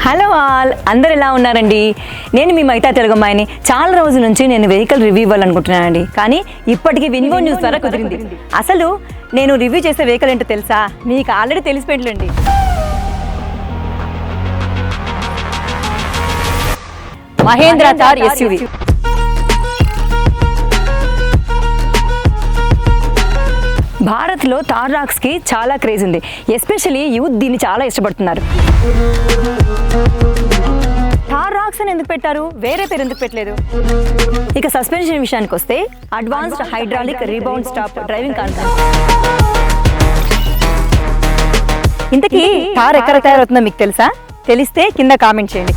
Hello all, అందరు ఎలా ఉన్నారండి? నేను మీ మైతా తెలుగు అమ్మాయిని. చాలా రోజుల నుంచి నేను వెహికల్ రివ్యూ ఇవ్వాలనుకుంటున్నానండి, కానీ ఇప్పటికీ విన్గో న్యూస్ ద్వారా కుదిరింది. అసలు నేను రివ్యూ చేసే వెహికల్ ఏంటో తెలుసా? మీకు ఆల్రెడీ తెలిసిపోయిందండి. మహేంద్ర థార్ ఎస్యూవీ. భారత్లో థార్ రాక్స్కి చాలా క్రేజ్ ఉంది. ఎస్పెషలీ యూత్ దీన్ని చాలా ఇష్టపడుతున్నారు. థార్ రాక్స్ అని ఎందుకు పెట్టారు? వేరే పేరు ఎందుకు పెట్టలేదు? ఇక సస్పెన్షన్ విషయానికి వస్తే advanced hydraulic rebound stop driving concept. ఇంతకీ థార్ ఎక్కడ తయారవుతుందో మీకు తెలుసా? తెలిస్తే కింద కామెంట్ చేయండి.